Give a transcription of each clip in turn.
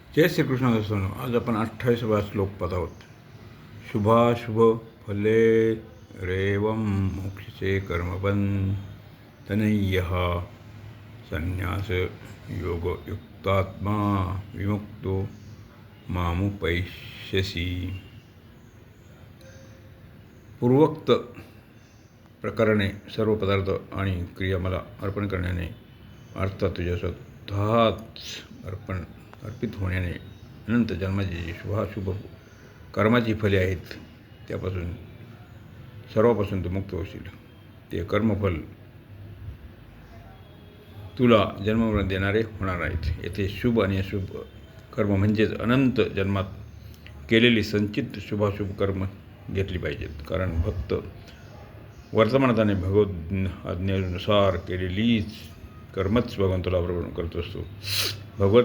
जय श्रीकृष्ण दोस्तों, आज आपण 28वा श्लोक पाहत आहोत. शुभाशुभ फले रेवम मोक्षचे कर्मबंधनय्यः संन्यास योगयुक्तात्मा विमुक्तो मामुपैष्यसि. पूर्वोक्त प्रकाराने सर्व पदार्थ आणि क्रिया मला अर्पण करण्याने, अर्थात तुझ्या स्वतःच अर्पित होण्याने अनंत जन्माची जी शुभाशुभ कर्माची फले आहेत त्यापासून सर्वापासून तू मुक्त होशील. ते कर्मफल तुला जन्ममरण देणारे होणार आहेत. येथे शुभ आणि अशुभ कर्म म्हणजेच अनंत जन्मात केलेली संचित शुभाशुभ कर्म घेतली पाहिजेत. कारण भक्त वर्तमानात आणि भगवत आज्ञेनुसार केलेलीच कर्मच भगवंताला अर्पण करत असतो. भगवत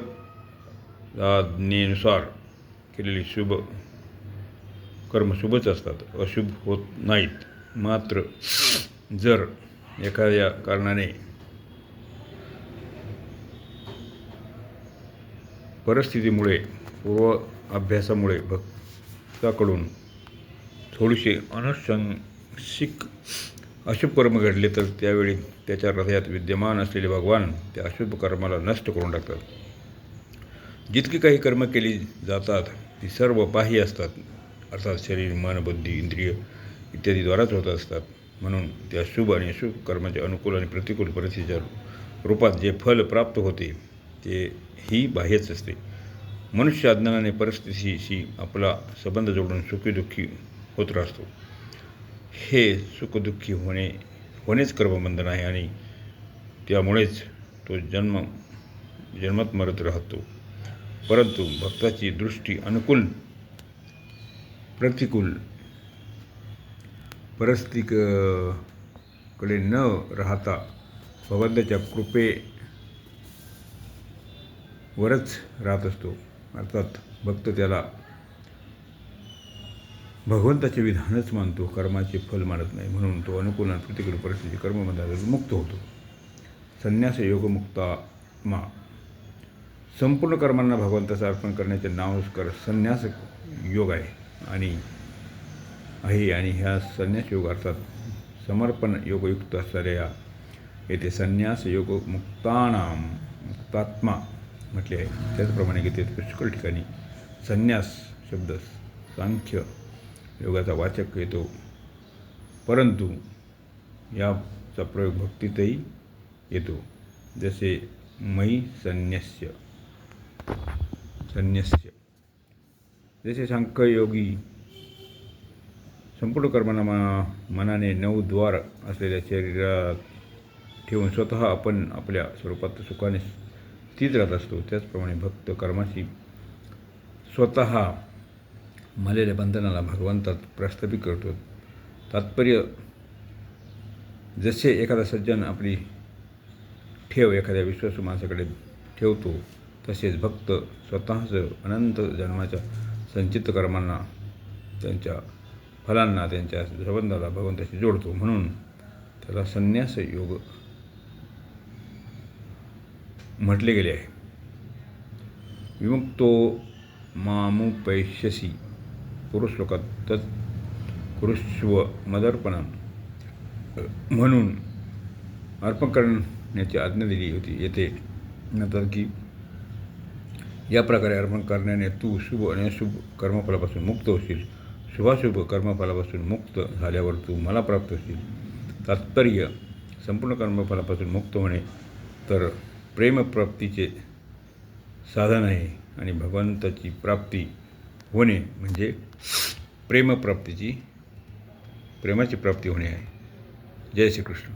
आज्ञेनुसार केलेली शुभ कर्म शुभच असतात, अशुभ होत नाहीत. मात्र जर एखाद्या कारणाने परिस्थितीमुळे पूर्व अभ्यासामुळे भक्ताकडून थोडीशी अनुशंसिक अशुभ कर्म घडले तर त्यावेळी त्याच्या हृदयात विद्यमान असलेले भगवान त्या अशुभ कर्माला नष्ट करून टाकतात. जितकी काही कर्म केली जातात ती सर्व बाह्य असतात, अर्थात शरीर, मन, बुद्धी, इंद्रिय इत्यादीद्वाराच होत असतात. म्हणून त्या शुभ आणि अशुभ कर्माच्या अनुकूल आणि प्रतिकूल परिस्थितीच्या रूपात जे फल प्राप्त होते ते ही बाह्यच असते. मनुष्य अज्ञानाने परिस्थितीशी आपला संबंध जोडून सुखीदुःखी होत राहतो. हे सुखदुःखी होणेच कर्मबंधन आहे आणि त्यामुळेच तो जन्मात मरत राहतो. परंतु भक्ताची दृष्टी अनुकूल प्रतिकूल परिस्थितीकडे न राहता भगवंताच्या कृपेवरच राहत असतो. अर्थात भक्त त्याला भगवंताचे विधानच मानतो, कर्माचे फल मानत नाही. म्हणून तो अनुकूल आणि प्रतिकूल परिस्थिती कर्मबंधनातून मुक्त होतो. संन्यास योगमुक्तात्मा. संपूर्ण कर्मांना भगवंताचं अर्पण करण्याचे नाव संन्यास योग आहे आणि ह्या संन्यास योग अर्थात समर्पण योगयुक्त असणाऱ्या येथे संन्यास योग मुक्तात्मा म्हटले आहे. त्याचप्रमाणे गीतेत पुष्कळ ठिकाणी संन्यास शब्द सांख्य योगाचा वाचक येतो, परंतु याचा प्रयोग भक्तीतही येतो. जसे मयी संन्यस्य. जसे सांख्ययोगी संपूर्ण कर्मांना मनाने 9 द्वार असलेल्या शरीरात ठेवून स्वतः आपण आपल्या स्वरूपात सुखाने स्थित राहत असतो, त्याचप्रमाणे भक्त कर्माशी स्वतः मलेल्या बंधनाला भगवंतात प्रस्थापित करतो. तात्पर्य, जसे एखादा सज्जन आपली ठेव एखाद्या विश्वासू माणसाकडे ठेवतो, तसेच भक्त स्वतःच अनंत जन्माच्या संचित कर्मांना, त्यांच्या फलांना, त्यांच्या संबंधाला भगवंताशी जोडतो. म्हणून त्याला संन्यास योग म्हटले गेले आहे. विमुक्तो मामुपैष्यसि. पूर्वश्लोकात तत् कुरुष्व मदर्पणम म्हणून अर्पण करण्याची आज्ञा दिली होती. येथे म्हणतात की या प्रकारे अर्पण करण्याने तू शुभ आणि अशुभ कर्मफलापासून मुक्त होशील. शुभाशुभ कर्मफलापासून मुक्त झाल्यावर तू मला प्राप्त होशील. तात्पर्य, संपूर्ण कर्मफलापासून मुक्त होणे तर प्रेमप्राप्तीचे साधन आहे आणि भगवंताची प्राप्ती होणे म्हणजे प्रेमाची प्राप्ती होणे आहे. जय श्रीकृष्ण.